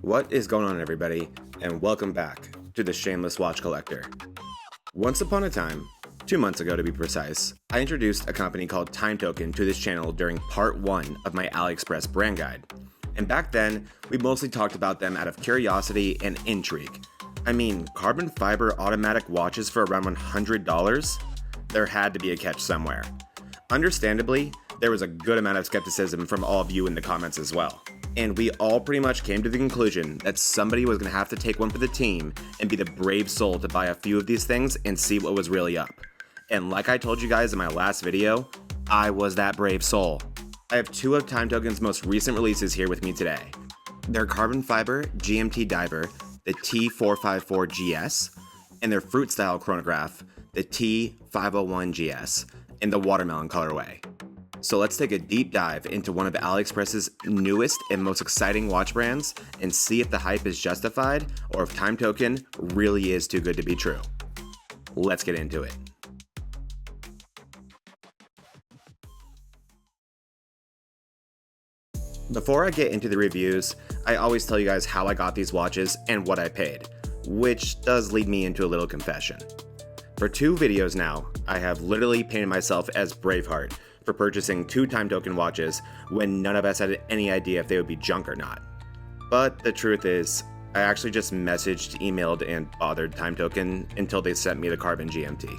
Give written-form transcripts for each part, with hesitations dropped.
What is going on, everybody, and welcome back to the Shameless Watch Collector. Once upon a time, 2 months ago to be precise, I introduced a company called Time Token to this channel during part 1 of my AliExpress brand guide. And back then, we mostly talked about them out of curiosity and intrigue. I mean, carbon fiber automatic watches for around $100? There had to be a catch somewhere. Understandably, there was a good amount of skepticism from all of you in the comments as well. And we all pretty much came to the conclusion that somebody was going to have to take one for the team and be the brave soul to buy a few of these things and see what was really up. And like I told you guys in my last video, I was that brave soul. I have 2 of Time Token's most recent releases here with me today. Their carbon fiber GMT diver, the T454GS, and their fruit style chronograph, the T501GS, in the watermelon colorway. So let's take a deep dive into one of AliExpress's newest and most exciting watch brands and see if the hype is justified or if Time Token really is too good to be true. Let's get into it. Before I get into the reviews, I always tell you guys how I got these watches and what I paid, which does lead me into a little confession. For 2 videos now, I have literally painted myself as Braveheart for purchasing 2 Time Token watches when none of us had any idea if they would be junk or not. But the truth is, I actually just messaged, emailed, and bothered Time Token until they sent me the Carbon GMT.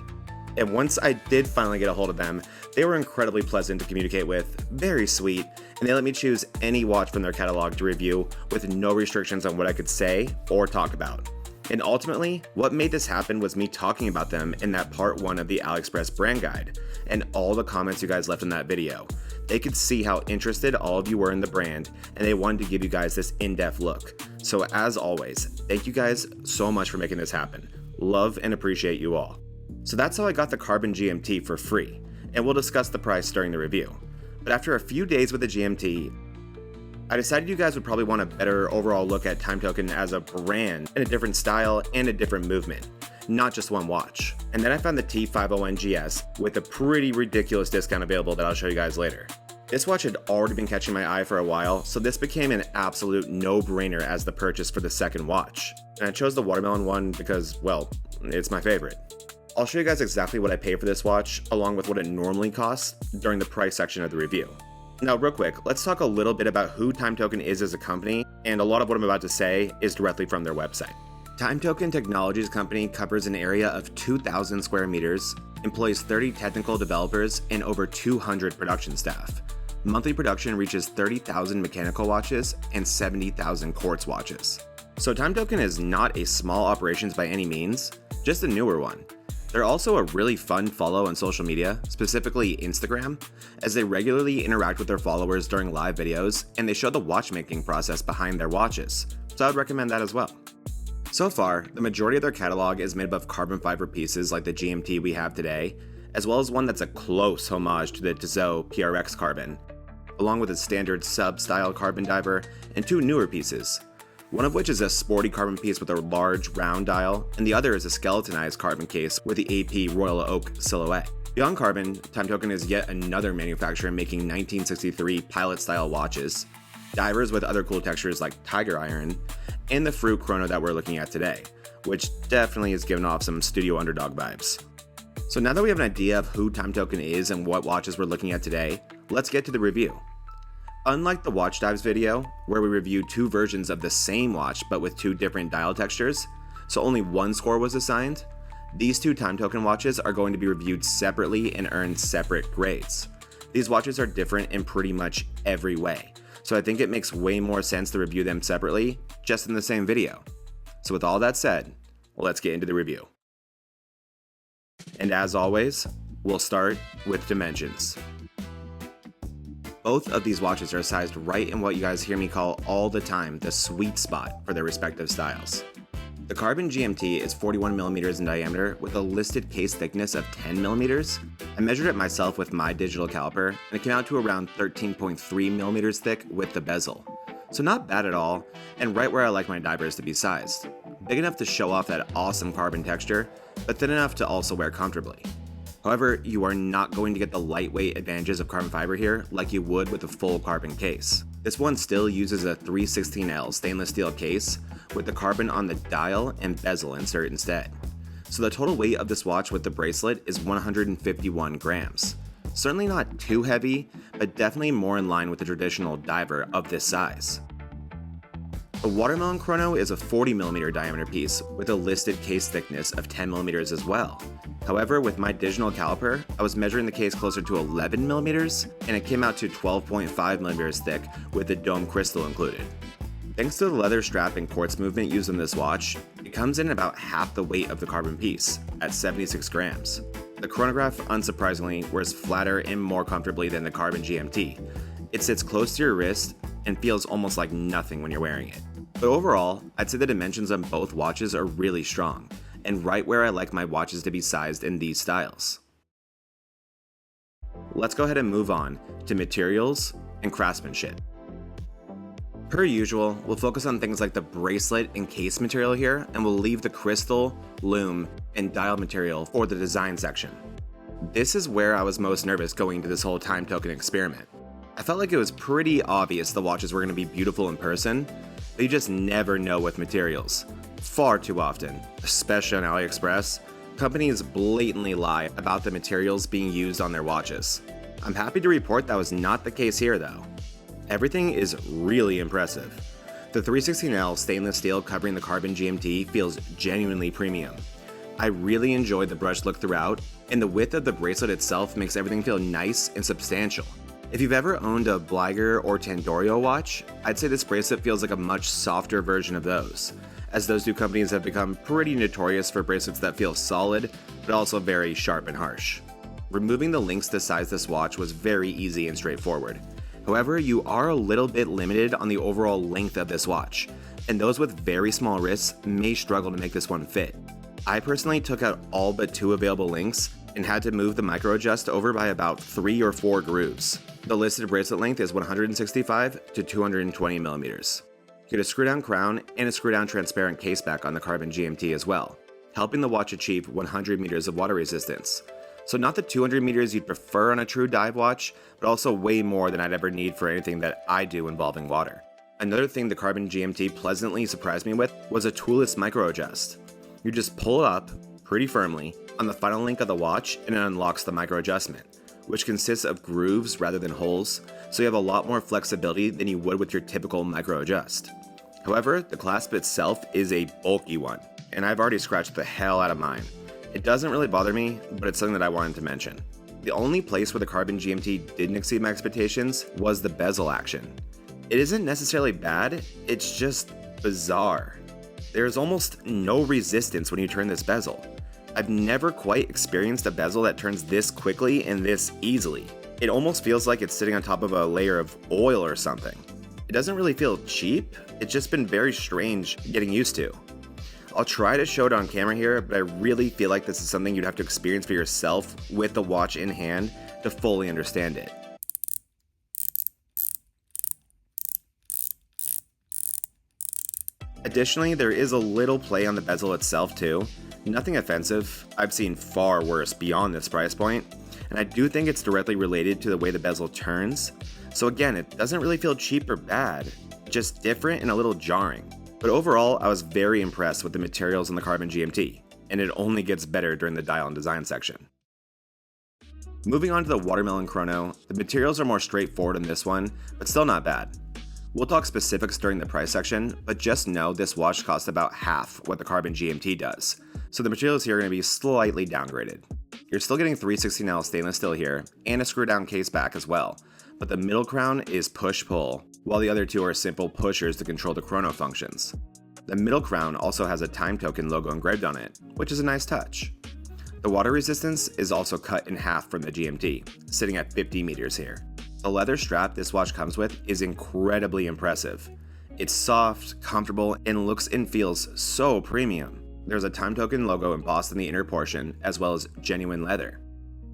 And once I did finally get a hold of them, they were incredibly pleasant to communicate with, very sweet, and they let me choose any watch from their catalog to review with no restrictions on what I could say or talk about. And ultimately, what made this happen was me talking about them in that part 1 of the AliExpress brand guide, and all the comments you guys left in that video. They could see how interested all of you were in the brand, and they wanted to give you guys this in-depth look. So as always, thank you guys so much for making this happen. Love and appreciate you all. So that's how I got the Carbon GMT for free, and we'll discuss the price during the review. But after a few days with the GMT, I decided you guys would probably want a better overall look at Time Token as a brand in a different style and a different movement, not just one watch. And then I found the T501GS with a pretty ridiculous discount available that I'll show you guys later. This watch had already been catching my eye for a while, so this became an absolute no-brainer as the purchase for the second watch. And I chose the watermelon one because, well, it's my favorite. I'll show you guys exactly what I paid for this watch, along with what it normally costs during the price section of the review. Now real quick, let's talk a little bit about who Time Token is as a company, and a lot of what I'm about to say is directly from their website. Time Token Technologies Company covers an area of 2,000 square meters, employs 30 technical developers, and over 200 production staff. Monthly production reaches 30,000 mechanical watches and 70,000 quartz watches. So Time Token is not a small operations by any means, just a newer one. They're also a really fun follow on social media, specifically Instagram, as they regularly interact with their followers during live videos and they show the watchmaking process behind their watches, so I would recommend that as well. So far, the majority of their catalog is made up of carbon fiber pieces like the GMT we have today, as well as one that's a close homage to the Tissot PRX carbon, along with a standard sub-style carbon diver and 2 newer pieces. One of which is a sporty carbon piece with a large round dial, and the other is a skeletonized carbon case with the AP Royal Oak silhouette. Beyond carbon, Time Token is yet another manufacturer making 1963 pilot-style watches, divers with other cool textures like tiger iron, and the fruit chrono that we're looking at today, which definitely is giving off some studio underdog vibes. So now that we have an idea of who Time Token is and what watches we're looking at today, let's get to the review. Unlike the Watch Dives video, where we reviewed 2 versions of the same watch but with 2 different dial textures, so only 1 score was assigned, these 2 Time Token watches are going to be reviewed separately and earn separate grades. These watches are different in pretty much every way, so I think it makes way more sense to review them separately, just in the same video. So with all that said, let's get into the review. And as always, we'll start with dimensions. Both of these watches are sized right in what you guys hear me call all the time the sweet spot for their respective styles. The Carbon GMT is 41mm in diameter with a listed case thickness of 10mm. I measured it myself with my digital caliper and it came out to around 13.3mm thick with the bezel. So not bad at all, and right where I like my divers to be sized. Big enough to show off that awesome carbon texture, but thin enough to also wear comfortably. However, you are not going to get the lightweight advantages of carbon fiber here like you would with a full carbon case. This one still uses a 316L stainless steel case with the carbon on the dial and bezel insert instead. So the total weight of this watch with the bracelet is 151 grams. Certainly not too heavy, but definitely more in line with the traditional diver of this size. The Watermelon Chrono is a 40mm diameter piece with a listed case thickness of 10mm as well. However, with my digital caliper, I was measuring the case closer to 11mm, and it came out to 12.5mm thick with the dome crystal included. Thanks to the leather strap and quartz movement used in this watch, it comes in about half the weight of the carbon piece, at 76 grams. The Chronograph, unsurprisingly, wears flatter and more comfortably than the carbon GMT. It sits close to your wrist and feels almost like nothing when you're wearing it. But overall, I'd say the dimensions on both watches are really strong, and right where I like my watches to be sized in these styles. Let's go ahead and move on to materials and craftsmanship. Per usual, we'll focus on things like the bracelet and case material here, and we'll leave the crystal, lume, and dial material for the design section. This is where I was most nervous going into this whole time token experiment. I felt like it was pretty obvious the watches were going to be beautiful in person, but you just never know with materials. Far too often, especially on AliExpress, companies blatantly lie about the materials being used on their watches. I'm happy to report that was not the case here though. Everything is really impressive. The 316L stainless steel covering the carbon GMT feels genuinely premium. I really enjoy the brushed look throughout, and the width of the bracelet itself makes everything feel nice and substantial. If you've ever owned a Blaiger or Tandorio watch, I'd say this bracelet feels like a much softer version of those, as those two companies have become pretty notorious for bracelets that feel solid, but also very sharp and harsh. Removing the links to size this watch was very easy and straightforward. However, you are a little bit limited on the overall length of this watch, and those with very small wrists may struggle to make this one fit. I personally took out all but 2 available links and had to move the micro adjust over by about 3 or 4 grooves. The listed bracelet length is 165 to 220 millimeters. You get a screw down crown and a screw down transparent case back on the carbon GMT as well, helping the watch achieve 100 meters of water resistance. So not the 200 meters you'd prefer on a true dive watch, but also way more than I'd ever need for anything that I do involving water. Another thing the carbon GMT pleasantly surprised me with was a toolless micro adjust. You just pull it up pretty firmly on the final link of the watch and it unlocks the micro adjustment, which consists of grooves rather than holes, so you have a lot more flexibility than you would with your typical micro adjust. However, the clasp itself is a bulky one, and I've already scratched the hell out of mine. It doesn't really bother me, but it's something that I wanted to mention. The only place where the carbon GMT didn't exceed my expectations was the bezel action. It isn't necessarily bad, it's just bizarre. There's almost no resistance when you turn this bezel. I've never quite experienced a bezel that turns this quickly and this easily. It almost feels like it's sitting on top of a layer of oil or something. It doesn't really feel cheap, it's just been very strange getting used to. I'll try to show it on camera here, but I really feel like this is something you'd have to experience for yourself with the watch in hand to fully understand it. Additionally, there is a little play on the bezel itself too. Nothing offensive, I've seen far worse beyond this price point, and I do think it's directly related to the way the bezel turns. So again, it doesn't really feel cheap or bad, just different and a little jarring. But overall, I was very impressed with the materials on the carbon GMT, and it only gets better during the dial and design section. Moving on to the Watermelon Chrono, the materials are more straightforward in this one, but still not bad. We'll talk specifics during the price section, but just know this watch costs about half what the carbon GMT does, so the materials here are going to be slightly downgraded. You're still getting 316L stainless steel here, and a screw down case back as well, but the middle crown is push-pull, while the other two are simple pushers to control the chrono functions. The middle crown also has a time token logo engraved on it, which is a nice touch. The water resistance is also cut in half from the GMT, sitting at 50 meters here. The leather strap this watch comes with is incredibly impressive. It's soft, comfortable, and looks and feels so premium. There's a time token logo embossed in the inner portion, as well as genuine leather.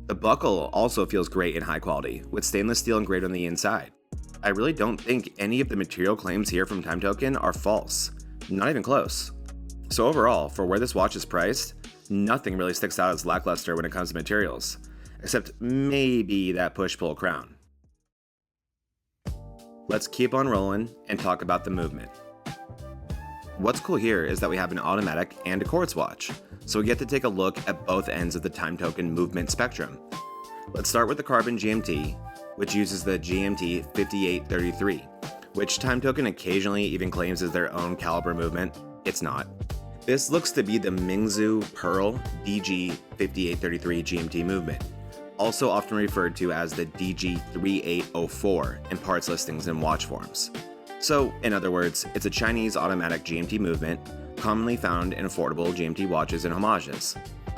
The buckle also feels great and high quality, with stainless steel engraved on the inside. I really don't think any of the material claims here from Time Token are false. Not even close. So overall, for where this watch is priced, nothing really sticks out as lackluster when it comes to materials, except maybe that push-pull crown. let's keep on rolling and talk about the movement. What's cool here is that we have an automatic and a quartz watch, so we get to take a look at both ends of the time token movement spectrum. Let's start with the carbon GMT, which uses the GMT 5833, which time token occasionally even claims is their own caliber movement. It's not. This looks to be the Mingzhu Pearl DG 5833 GMT movement, also often referred to as the DG 3804 in parts listings and watch forms. So, in other words, it's a Chinese automatic GMT movement, commonly found in affordable GMT watches and homages.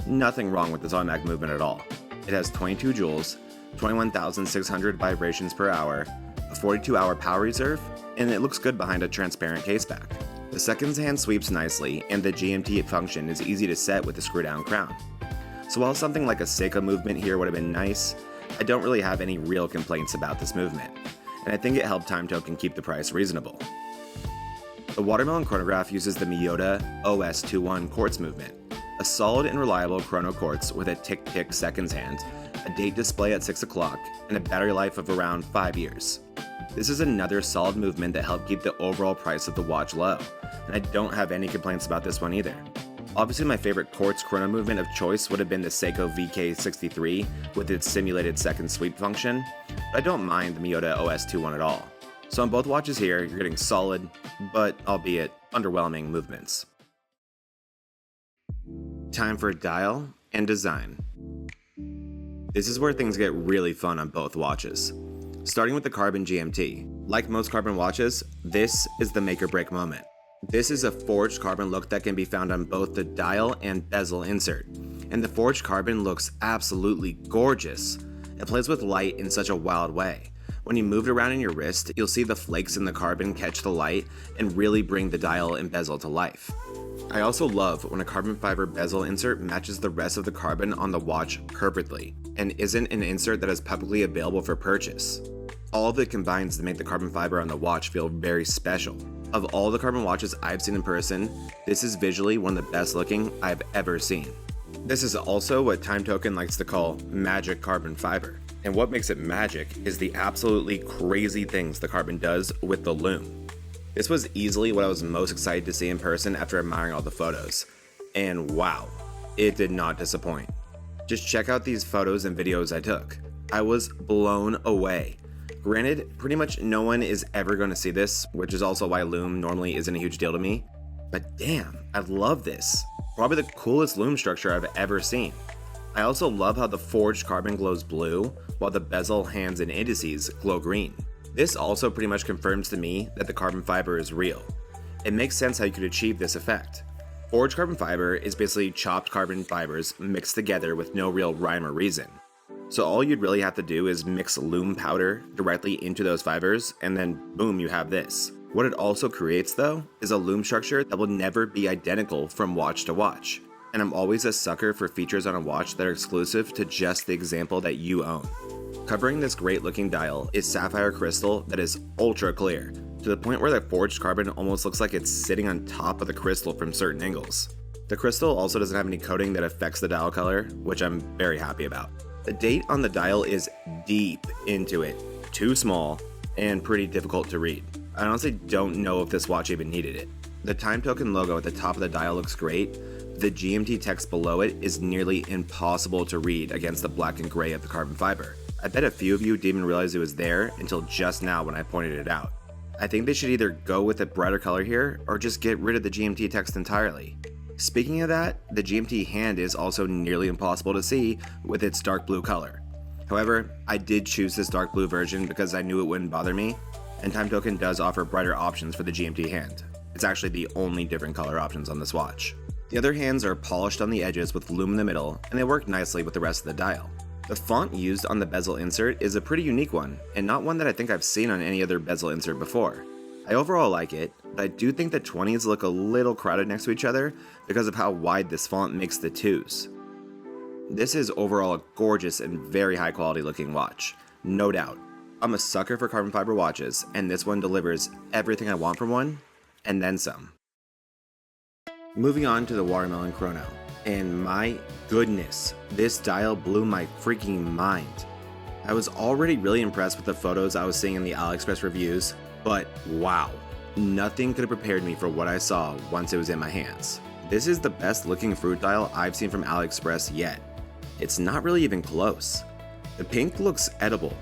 Nothing wrong with this automatic movement at all. It has 22 joules, 21,600 vibrations per hour, a 42-hour power reserve, and it looks good behind a transparent caseback. The seconds hand sweeps nicely, and the GMT function is easy to set with the screw-down crown. So while something like a Seiko movement here would have been nice, I don't really have any real complaints about this movement, and I think it helped time token keep the price reasonable. The Watermelon Chronograph uses the Miyota OS21 quartz movement, a solid and reliable chrono quartz with a tick-tick seconds hand, a date display at 6 o'clock, and a battery life of around 5 years. This is another solid movement that helped keep the overall price of the watch low, and I don't have any complaints about this one either. Obviously my favorite quartz chrono movement of choice would have been the Seiko VK63 with its simulated second sweep function, but I don't mind the Miyota OS21 at all. So on both watches here, you're getting solid, but albeit underwhelming movements. Time for dial and design. This is where things get really fun on both watches. Starting with the carbon GMT. Like most carbon watches, this is the make or break moment. This is a forged carbon look that can be found on both the dial and bezel insert, and the forged carbon looks absolutely gorgeous. It plays with light in such a wild way. When you move it around in your wrist, you'll see the flakes in the carbon catch the light and really bring the dial and bezel to life. I also love when a carbon fiber bezel insert matches the rest of the carbon on the watch perfectly, and isn't an insert that is publicly available for purchase. All of it combines to make the carbon fiber on the watch feel very special. Of all the carbon watches I've seen in person, this is visually one of the best looking I've ever seen. This is also what Time Token likes to call magic carbon fiber. And what makes it magic is the absolutely crazy things the carbon does with the lume. This was easily what I was most excited to see in person after admiring all the photos. And wow, it did not disappoint. Just check out these photos and videos I took. I was blown away. Granted, pretty much no one is ever going to see this, which is also why lume normally isn't a huge deal to me. But damn, I love this. Probably the coolest lume structure I've ever seen. I also love how the forged carbon glows blue, while the bezel, hands, and indices glow green. This also pretty much confirms to me that the carbon fiber is real. It makes sense how you could achieve this effect. Forged carbon fiber is basically chopped carbon fibers mixed together with no real rhyme or reason. So all you'd really have to do is mix lume powder directly into those fibers, and then boom, you have this. What it also creates though, is a lume structure that will never be identical from watch to watch. And I'm always a sucker for features on a watch that are exclusive to just the example that you own. Covering this great looking dial is sapphire crystal that is ultra clear, to the point where the forged carbon almost looks like it's sitting on top of the crystal from certain angles. The crystal also doesn't have any coating that affects the dial color, which I'm very happy about. The date on the dial is deep into it, too small, and pretty difficult to read. I honestly don't know if this watch even needed it. The time token logo at the top of the dial looks great. The GMT text below it is nearly impossible to read against the black and gray of the carbon fiber. I bet a few of you didn't even realize it was there until just now when I pointed it out. I think they should either go with a brighter color here or just get rid of the GMT text entirely. Speaking of that, the GMT hand is also nearly impossible to see with its dark blue color. However, I did choose this dark blue version because I knew it wouldn't bother me, and Time Token does offer brighter options for the GMT hand. It's actually the only different color options on this watch. The other hands are polished on the edges with lume in the middle, and they work nicely with the rest of the dial. The font used on the bezel insert is a pretty unique one, and not one that I think I've seen on any other bezel insert before. I overall like it, but I do think the 20s look a little crowded next to each other because of how wide this font makes the 2s. This is overall a gorgeous and very high quality looking watch, no doubt. I'm a sucker for carbon fiber watches, and this one delivers everything I want from one, and then some. Moving on to the Watermelon Chrono, and my goodness, this dial blew my freaking mind. I was already really impressed with the photos I was seeing in the AliExpress reviews, but wow, nothing could have prepared me for what I saw once it was in my hands. This is the best looking fruit dial I've seen from AliExpress yet. It's not really even close. The pink looks edible.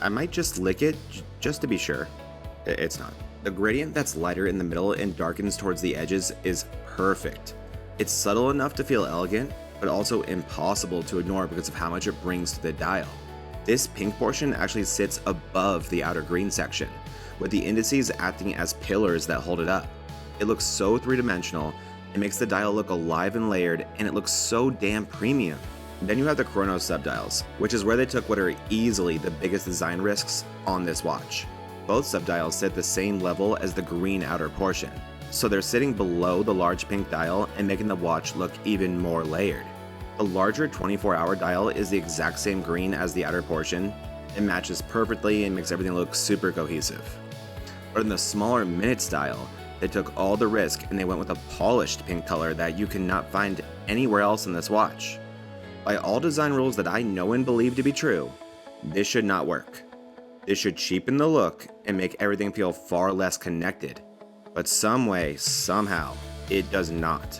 I might just lick it just to be sure. It's not. The gradient that's lighter in the middle and darkens towards the edges is perfect. It's subtle enough to feel elegant, but also impossible to ignore because of how much it brings to the dial. This pink portion actually sits above the outer green section, with the indices acting as pillars that hold it up. It looks so three-dimensional, it makes the dial look alive and layered, and it looks so damn premium. Then you have the Chrono subdials, which is where they took what are easily the biggest design risks on this watch. Both subdials sit the same level as the green outer portion, so they're sitting below the large pink dial and making the watch look even more layered. The larger 24-hour dial is the exact same green as the outer portion. It matches perfectly and makes everything look super cohesive. But in the smaller minutes dial, they took all the risk and they went with a polished pink color that you cannot find anywhere else in this watch. By all design rules that I know and believe to be true, this should not work. This should cheapen the look and make everything feel far less connected. But some way, somehow, it does not.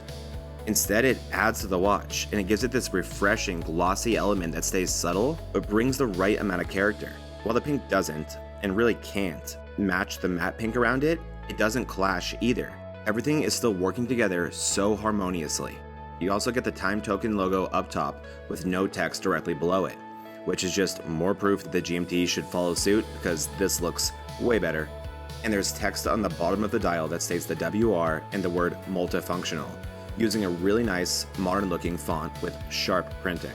Instead, it adds to the watch, and it gives it this refreshing, glossy element that stays subtle, but brings the right amount of character. While the pink doesn't, and really can't, match the matte pink around it, it doesn't clash either. Everything is still working together so harmoniously. You also get the time token logo up top with no text directly below it, which is just more proof that the GMT should follow suit because this looks way better. And there's text on the bottom of the dial that states the WR and the word multifunctional, using a really nice, modern looking font with sharp printing.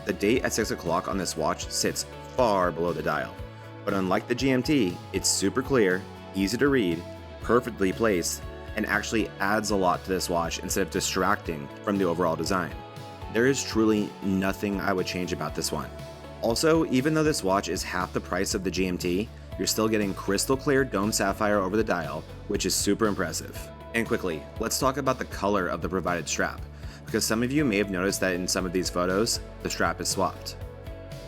The date at 6 o'clock on this watch sits far below the dial, but unlike the GMT, it's super clear, easy to read, perfectly placed, and actually adds a lot to this watch instead of distracting from the overall design. There is truly nothing I would change about this one. Also, even though this watch is half the price of the GMT, you're still getting crystal clear dome sapphire over the dial, which is super impressive. And quickly, let's talk about the color of the provided strap, because some of you may have noticed that in some of these photos, the strap is swapped.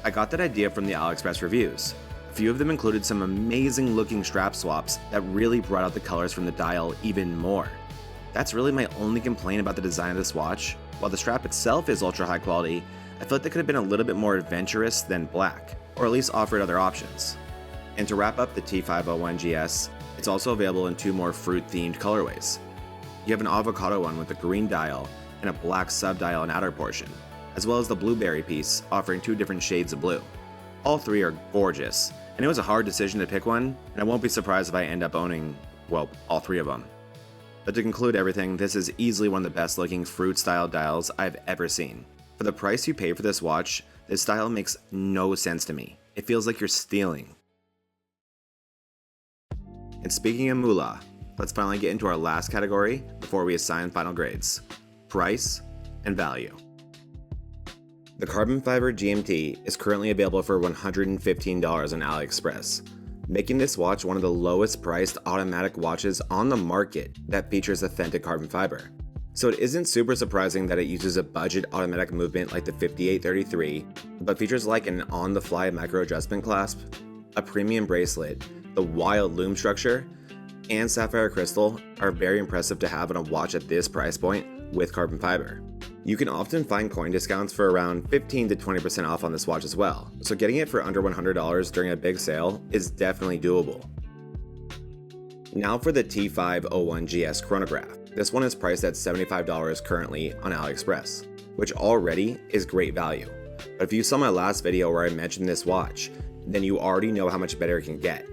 I got that idea from the AliExpress reviews. A few of them included some amazing looking strap swaps that really brought out the colors from the dial even more. That's really my only complaint about the design of this watch. While the strap itself is ultra high quality, I feel like they could have been a little bit more adventurous than black, or at least offered other options. And to wrap up the T501GS, it's also available in two more fruit-themed colorways. You have an avocado one with a green dial and a black subdial and outer portion, as well as the blueberry piece offering two different shades of blue. All three are gorgeous, and it was a hard decision to pick one, and I won't be surprised if I end up owning, well, all three of them. But to conclude everything, this is easily one of the best looking fruit-style dials I've ever seen. For the price you pay for this watch, this dial makes no sense to me. It feels like you're stealing. And speaking of moolah, let's finally get into our last category before we assign final grades: price and value. The carbon fiber GMT is currently available for $115 on AliExpress, making this watch one of the lowest priced automatic watches on the market that features authentic carbon fiber. So it isn't super surprising that it uses a budget automatic movement like the 5833, but features like an on-the-fly micro adjustment clasp, a premium bracelet, the wild loom structure, and sapphire crystal are very impressive to have on a watch at this price point with carbon fiber. You can often find coin discounts for around 15 to 20% off on this watch as well, so getting it for under $100 during a big sale is definitely doable. Now for the T501GS Chronograph. This one is priced at $75 currently on AliExpress, which already is great value. But if you saw my last video where I mentioned this watch, then you already know how much better it can get.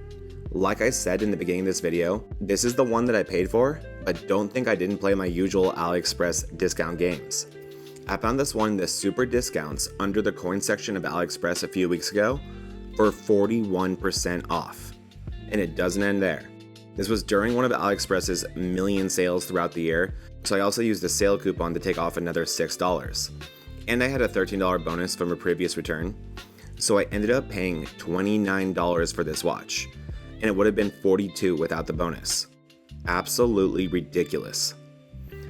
Like I said in the beginning of this video, this is the one that I paid for, but don't think I didn't play my usual AliExpress discount games. I found this one in the super discounts under the coin section of AliExpress a few weeks ago for 41% off. And it doesn't end there. This was during one of AliExpress's million sales throughout the year, so I also used a sale coupon to take off another $6. And I had a $13 bonus from a previous return, so I ended up paying $29 for this watch, and it would have been $42 without the bonus. Absolutely ridiculous.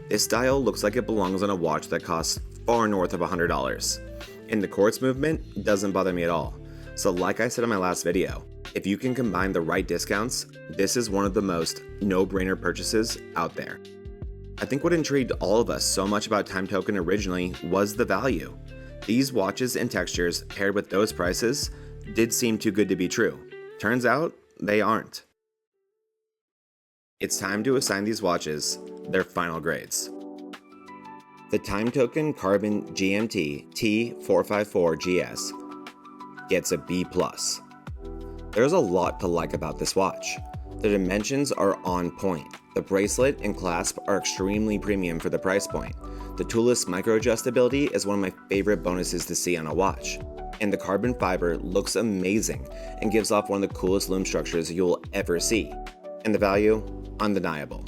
This dial looks like it belongs on a watch that costs far north of $100, and the quartz movement doesn't bother me at all. So like I said in my last video, if you can combine the right discounts, this is one of the most no-brainer purchases out there. I think what intrigued all of us so much about Time Token originally was the value. These watches and textures paired with those prices did seem too good to be true. Turns out, they aren't. It's time to assign these watches their final grades. The Time Token Carbon GMT T454GS gets a B+. There's a lot to like about this watch. The dimensions are on point. The bracelet and clasp are extremely premium for the price point. The toolless micro adjustability is one of my favorite bonuses to see on a watch. And the carbon fiber looks amazing and gives off one of the coolest lume structures you'll ever see. And the value? Undeniable.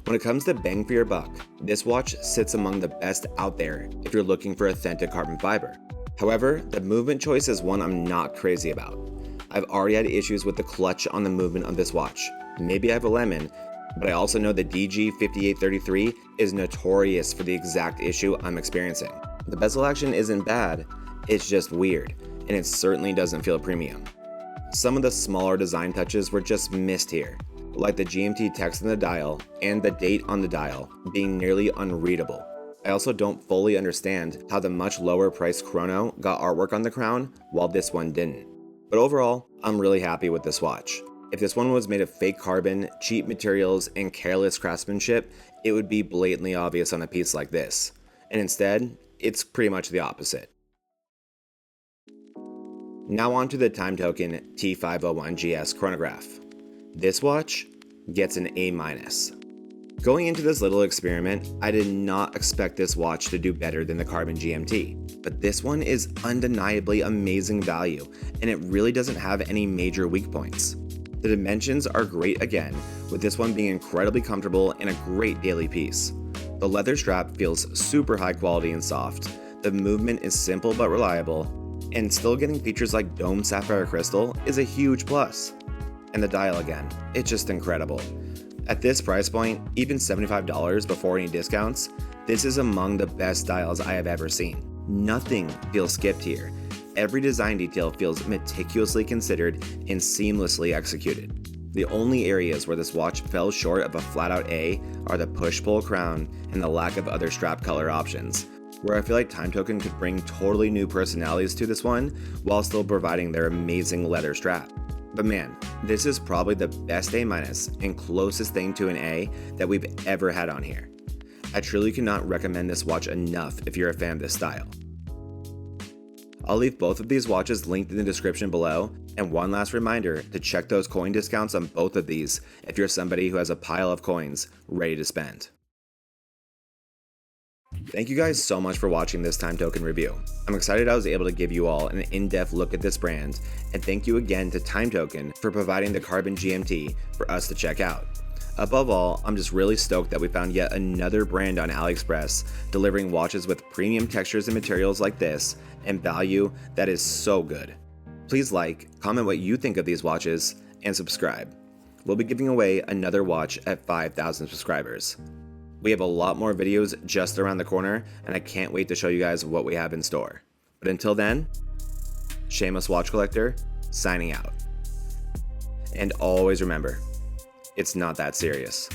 When it comes to bang for your buck, this watch sits among the best out there if you're looking for authentic carbon fiber. However, the movement choice is one I'm not crazy about. I've already had issues with the clutch on the movement of this watch. Maybe I have a lemon, but I also know the DG5833 is notorious for the exact issue I'm experiencing. The bezel action isn't bad, it's just weird, and it certainly doesn't feel premium. Some of the smaller design touches were just missed here, like the GMT text on the dial and the date on the dial being nearly unreadable. I also don't fully understand how the much lower priced Chrono got artwork on the crown while this one didn't. But overall, I'm really happy with this watch. If this one was made of fake carbon, cheap materials, and careless craftsmanship, it would be blatantly obvious on a piece like this. And instead, it's pretty much the opposite. Now on to the Time Token T501GS Chronograph. This watch gets an A-. Going into this little experiment, I did not expect this watch to do better than the Carbon GMT, but this one is undeniably amazing value, and it really doesn't have any major weak points. The dimensions are great again, with this one being incredibly comfortable and a great daily piece. The leather strap feels super high quality and soft, the movement is simple but reliable, and still getting features like dome sapphire crystal is a huge plus. And the dial again, it's just incredible. At this price point, even $75 before any discounts, this is among the best dials I have ever seen. Nothing feels skipped here. Every design detail feels meticulously considered and seamlessly executed. The only areas where this watch fell short of a flat-out A are the push-pull crown and the lack of other strap color options, where I feel like Time Token could bring totally new personalities to this one while still providing their amazing leather strap. But man, this is probably the best A- and closest thing to an A that we've ever had on here. I truly cannot recommend this watch enough if you're a fan of this style. I'll leave both of these watches linked in the description below, and one last reminder to check those coin discounts on both of these if you're somebody who has a pile of coins ready to spend. Thank you guys so much for watching this Time Token review. I'm excited I was able to give you all an in-depth look at this brand, and thank you again to Time Token for providing the Carbon GMT for us to check out. Above all, I'm just really stoked that we found yet another brand on AliExpress delivering watches with premium textures and materials like this and value that is so good. Please like, comment what you think of these watches, and subscribe. We'll be giving away another watch at 5,000 subscribers. We have a lot more videos just around the corner, and I can't wait to show you guys what we have in store. But until then, Shameless Watch Collector, signing out. And always remember, it's not that serious.